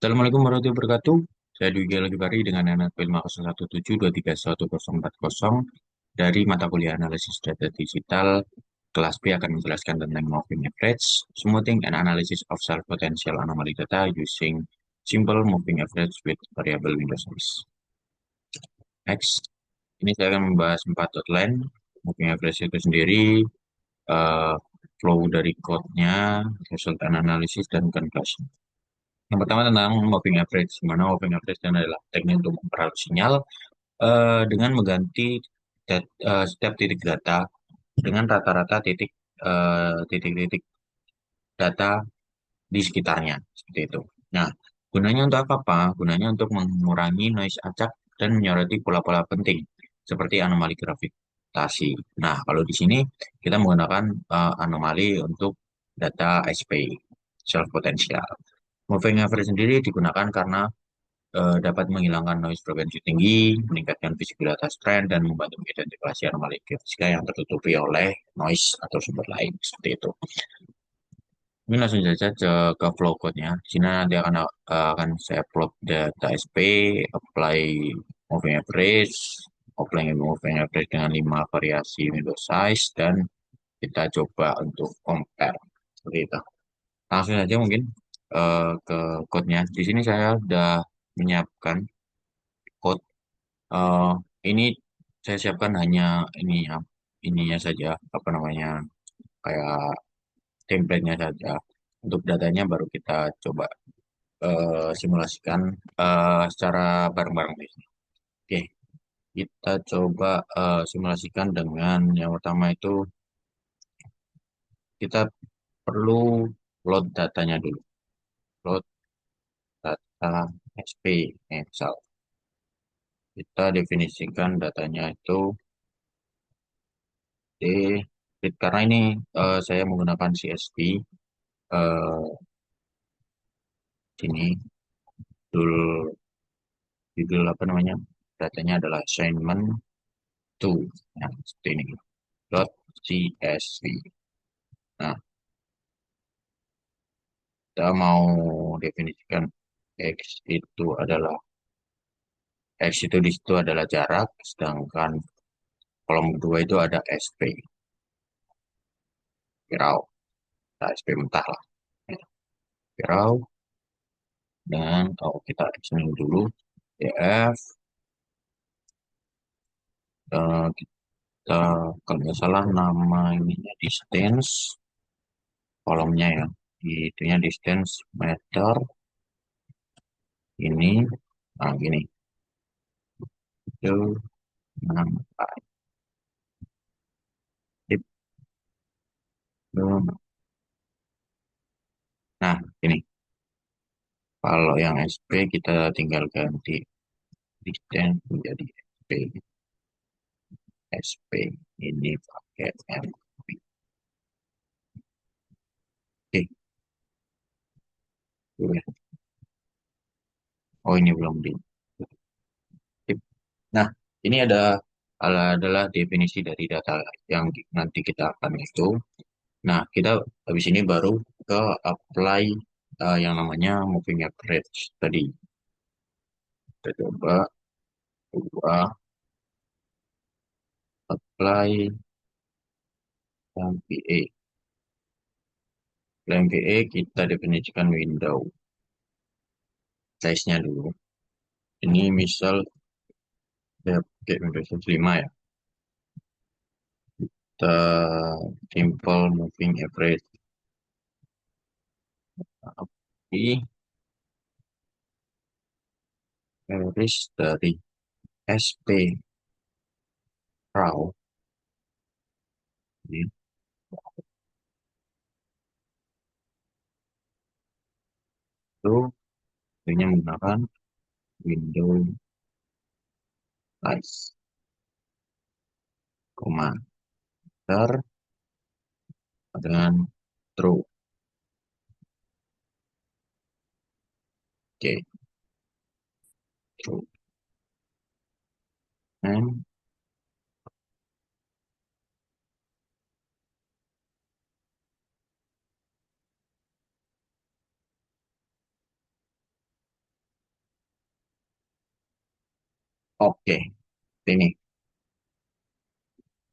Assalamualaikum warahmatullahi wabarakatuh. Saya Dwi Lagi dengan NPL 50172314040 dari mata kuliah analisis data digital. Kelas B akan menjelaskan tentang moving average, smoothing and analysis of self-potential anomaly data using simple moving average with variable window size. Next, ini saya akan membahas 4 outline. Moving average itu sendiri, eh, flow dari code-nya, result analysis, dan conclusion. Yang pertama tentang moving average, di mana moving average adalah teknik untuk memperoleh sinyal dengan mengganti setiap titik data dengan rata-rata titik-titik data di sekitarnya, seperti itu. Nah, gunanya untuk apa, Pak? Gunanya untuk mengurangi noise acak dan menyoroti pola-pola penting, seperti anomali gravitasi. Nah, kalau di sini kita menggunakan anomali untuk data SP, self potential. Moving average sendiri digunakan karena dapat menghilangkan noise frekuensi tinggi, meningkatkan visibilitas tren, dan membantu mengidentifikasi anomali geofisika yang tertutupi oleh noise atau sumber lain. Seperti itu. Ini langsung saja ke flow code-nya. Di sini nanti akan saya plot data SP, apply moving average, apply moving average dengan 5 variasi window size, dan kita coba untuk compare. Seperti itu. Langsung saja mungkin ke code-nya. Di sini saya sudah menyiapkan code. Eh, ini saya siapkan hanya ini ya, ininya saja, apa namanya, kayak template-nya saja. Untuk datanya baru kita coba simulasikan secara bareng-bareng. Oke, kita coba simulasikan dengan yang pertama itu kita perlu load datanya dulu. Load data SP, misal. Kita definisikan datanya itu D, karena ini saya menggunakan CSV. eh, Sini judul judul apa namanya, datanya adalah assignment 2, nah seperti ini, dot csv. Nah, kita mau definisikan x itu adalah x itu di situ adalah jarak, sedangkan kolom kedua itu ada sp, pirau, nah, sp mentah lah. Ya, pirau, dan kita x dulu, df, kita kalau nggak salah nama ininya distance, kolomnya ya, itunya distance meter ini, nah gini, itu sampai tip. Nah, ini kalau yang SP kita tinggal ganti distance menjadi SP. SP ini pakai MP. Oke, boleh. Oh, ini belum di tip. Nah, ini adalah definisi dari data yang nanti kita akan itu. Nah, kita habis ini baru ke apply yang namanya moving average tadi. Kita coba ubah apply MPA. MPA kita definisikan window size-nya dulu. Ini misal ya pakai window size 5 ya. Kita simple moving average. Tapi average dari SP raw ini itu hanya menggunakan window size, koma, enter, dengan true. Oke, true. And Oke, ini.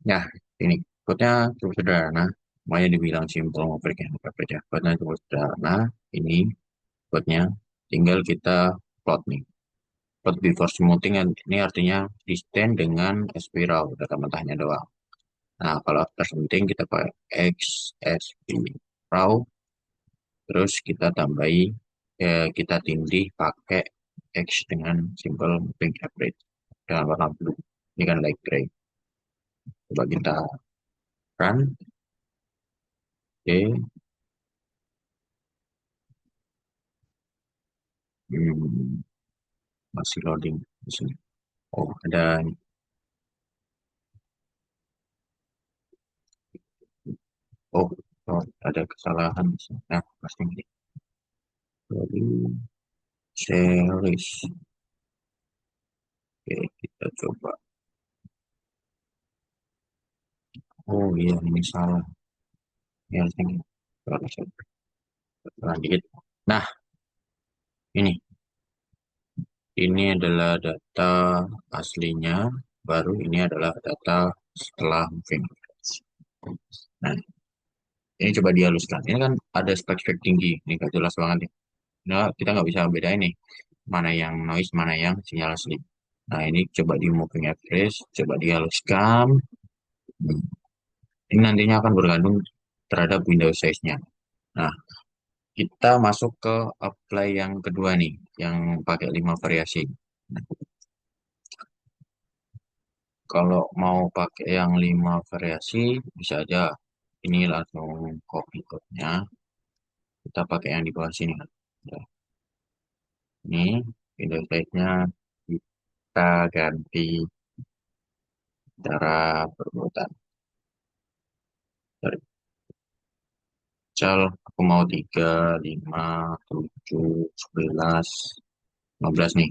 Nah, ini code-nya cukup sederhana. Makanya dibilang simple ngoprek ya, ngoprek ya. Code-nya cukup sederhana. Ini code-nya. Tinggal kita plot nih. Plot before smoothing ini artinya distance dengan spiral data mentahnya doang. Nah, kalau after smoothing kita pakai X, S, P, raw. Terus kita tambahi, kita tindih pakai X dengan simple moving average dengan warna blue. Ini kan light gray. Coba kita run. Oke. Hmm, masih loading di sini. Oh, oh, oh, ada kesalahan di sini. Nah, pasti ini. Jadi, series. Oke, kita coba. Oh iya, ini salah. Ya, sini. Salah, salah dikit. Nah, ini adalah data aslinya. Baru ini adalah data setelah moving average. Nah, ini coba dihaluskan. Ini kan ada spek-spek tinggi. Ini gak jelas banget ya. Nah, kita nggak bisa bedain nih. Mana yang noise, mana yang sinyal asli. Nah, ini coba di moving average. Coba dihaluskan. Hmm. Ini nantinya akan bergantung terhadap window size-nya. Nah, kita masuk ke apply yang kedua nih. Yang pakai 5 variasi. Nah, kalau mau pakai yang 5 variasi, bisa aja ini langsung copy code-nya. Kita pakai yang di bawah sini kan. Ya, ini window size-nya kita ganti cara perebutan. Dari misal aku mau 3, 5, 7, 11, 15 nih.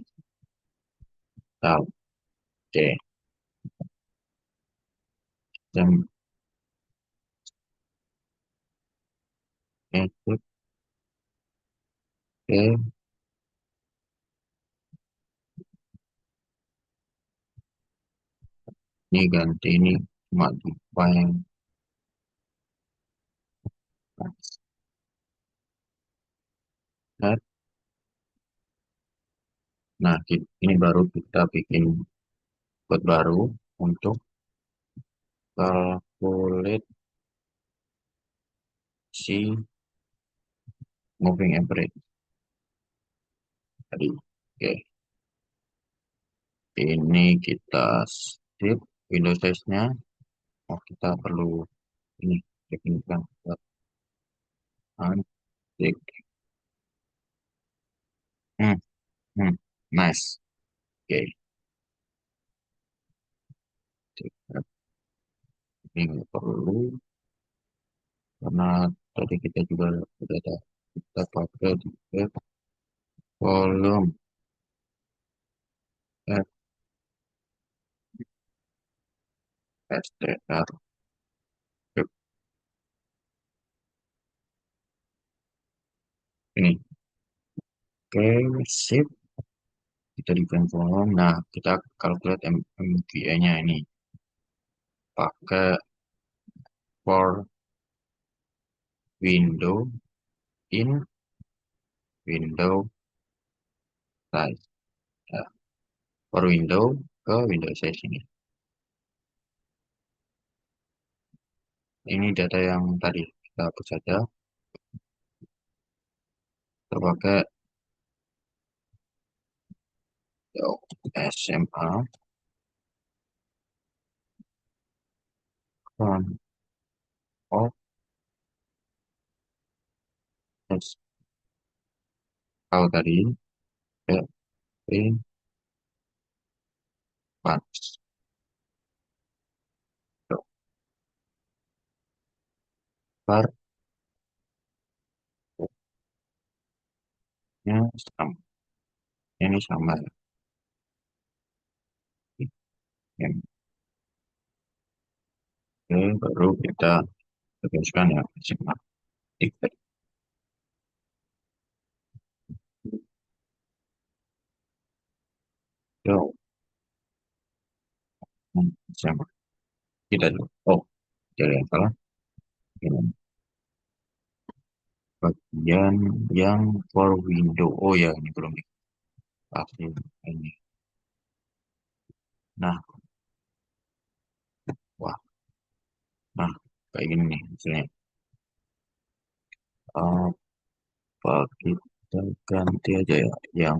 Tahu. Oke. Dan oke, oke. Ini ganti ini cuma di file. Nah, ini baru kita bikin code baru untuk calculate si moving average tadi. Oke, ini kita save window size-nya. Oh, kita perlu ini definisikan antik. Hmm, hmm, nice. Oke, ini nggak perlu karena tadi kita juga sudah ada kita pakai di kolom FSTR. Ini, oke, sip. Kita di kolom. Nah, kita calculate MVA-nya ini pakai for window in window size. Ya, for window ke window size ini. Ini data yang tadi kita hapus saja. Kita pakai SMA font of S. Kalau tadi ya, print fonts. Var nya sama. Ini sama ya. Yang ini baru kita tuliskan ya SMA. Tiket. Yo, Sama. Kita dulu. Oh, jadi yang salah. Ini bagian yang for window. Oh ya, ini belum dipakai. Ini. Nah, wah, nah, kayak gini nih misalnya. Apa kita ganti aja ya, yang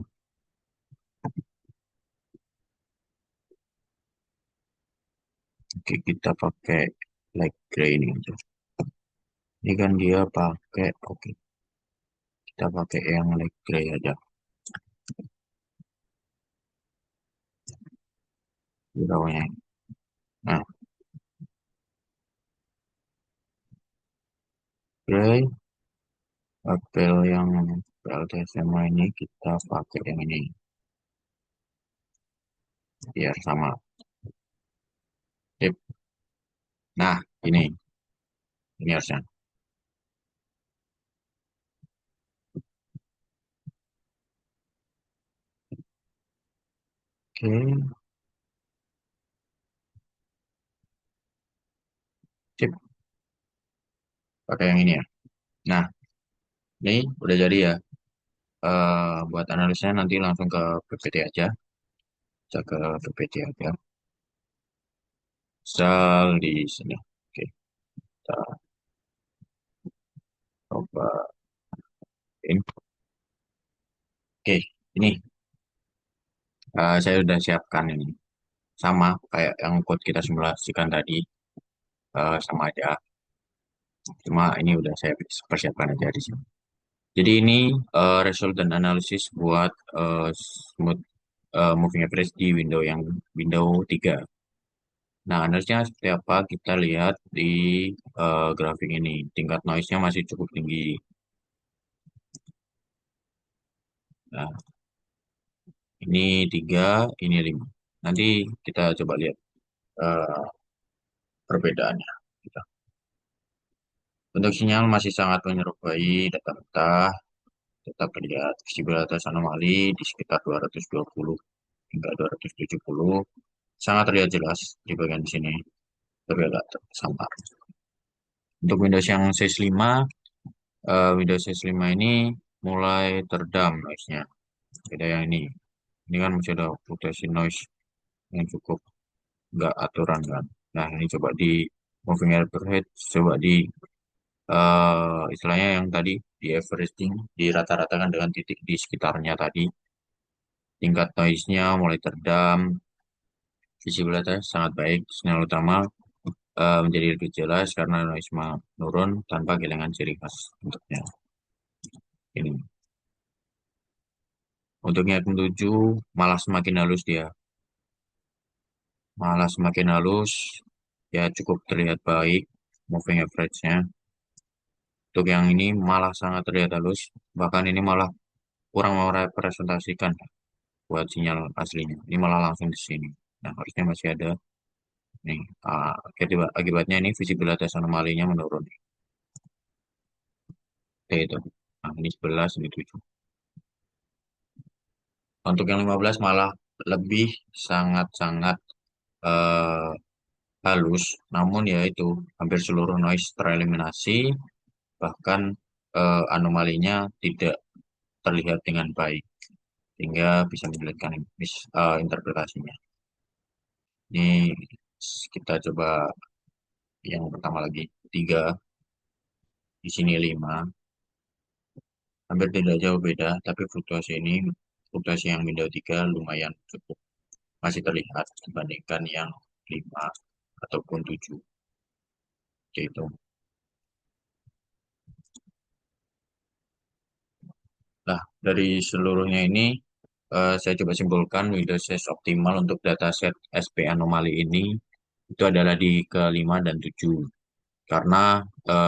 oke, kita pakai light gray ini aja. Ini kan dia pakai, oke, kita pakai yang light gray aja. Hidaunya. Nah, gray, apel yang PLT SMA ini kita pakai yang ini biar sama. Sip. Nah, ini harusnya. Oke, sip, pakai yang ini ya. Nah, ini udah jadi ya. Buat analisnya nanti langsung ke PPT aja. Bisa ke PPT aja. Misal di sini. Oke, kita cobain. Oke, ini saya udah siapkan ini. Sama kayak yang code kita simulasikan tadi. Sama aja. Cuma ini udah saya persiapkan aja di sini. Jadi ini result dan analisis buat smooth moving average di window 3. Nah, analisisnya seperti apa? Kita lihat di grafik ini. Tingkat noise-nya masih cukup tinggi. Nah, ini 3, ini 5. Nanti kita coba lihat eh, perbedaannya. Gitu. Untuk sinyal masih sangat menyerupai data-data. Tetap terlihat visibilitas anomali di sekitar 220 hingga 270. Sangat terlihat jelas di bagian sini. Tapi agak samar. Untuk Windows yang series 5, Windows series 5 ini mulai teredam noise-nya. Beda yang ini. Ini kan masih ada fluktuasi noise yang cukup nggak aturan kan. Nah, ini coba di moving overhead, coba di istilahnya yang tadi di averaging, dirata-ratakan dengan titik di sekitarnya tadi. Tingkat noise-nya mulai teredam, visibilitas sangat baik. Sinyal utama menjadi lebih jelas karena noise menurun tanpa kehilangan ciri khas bentuknya. Ini. Untuk yang 7 malah semakin halus dia. Malah semakin halus, ya cukup terlihat baik moving average-nya. Untuk yang ini malah sangat terlihat halus, bahkan ini malah kurang merepresentasikan buat sinyal aslinya. Ini malah langsung di sini. Nah, harusnya masih ada nih. Akibatnya ini visibilitas anomalinya menurun. Itu. Nah, ini 11, ini 7. Untuk yang 15 malah lebih sangat-sangat eh, halus, namun ya itu hampir seluruh noise tereliminasi, bahkan anomalinya tidak terlihat dengan baik, sehingga bisa menyulitkan interpretasinya. Ini kita coba yang pertama lagi, 3, di sini 5, hampir tidak jauh beda, tapi fluktuasi yang window 3 lumayan cukup masih terlihat dibandingkan yang 5 ataupun 7, gitu. Nah, dari seluruhnya ini saya coba simpulkan Windows Size optimal untuk dataset SP anomali ini itu adalah di ke-5 dan 7 karena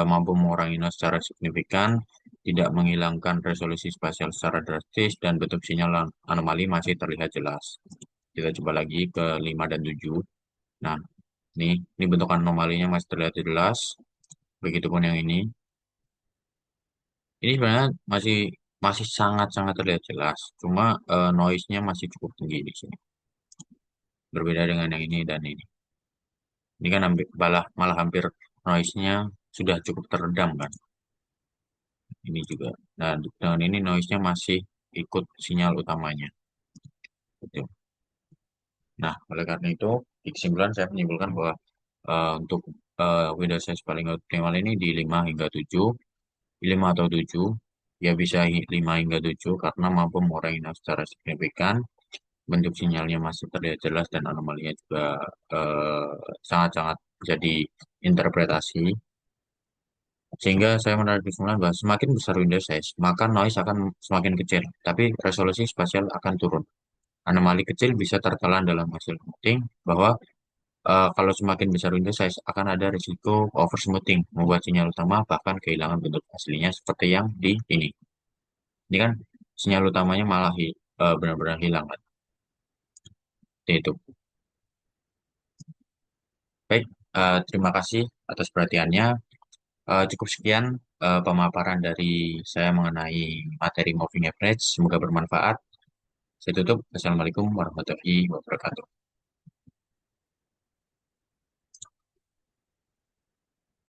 mampu mengurangi noise secara signifikan, tidak menghilangkan resolusi spasial secara drastis, dan bentuk sinyal anomali masih terlihat jelas. Kita coba lagi ke 5 dan 7. Nah, ini bentuk anomalinya masih terlihat jelas, begitupun yang ini. Ini sebenarnya masih masih sangat-sangat terlihat jelas, cuma noise-nya masih cukup tinggi di sini. Berbeda dengan yang ini dan ini. Ini kan malah hampir noise-nya sudah cukup teredam kan. Ini juga. Nah, dengan ini noise-nya masih ikut sinyal utamanya. Gitu. Nah, oleh karena itu, di kesimpulan saya menyimpulkan bahwa untuk window size paling optimal ini di 5 hingga 7, 5 atau 7, ya bisa 5 hingga 7 karena mampu mengurangi noise secara signifikan, bentuk sinyalnya masih terlihat jelas dan anomalinya juga eh, sangat-sangat bisa diinterpretasi. Sehingga saya menarik kesimpulan bahwa semakin besar window size, maka noise akan semakin kecil, tapi resolusi spasial akan turun. Anomali kecil bisa tertelan dalam hasil voting bahwa kalau semakin besar window size akan ada risiko oversmoothing, membuat sinyal utama bahkan kehilangan bentuk aslinya seperti yang di ini. Ini kan sinyal utamanya malah benar-benar hilang kan. Itu. Baik, terima kasih atas perhatiannya. Cukup sekian pemaparan dari saya mengenai materi moving average. Semoga bermanfaat. Saya tutup. Assalamualaikum warahmatullahi wabarakatuh.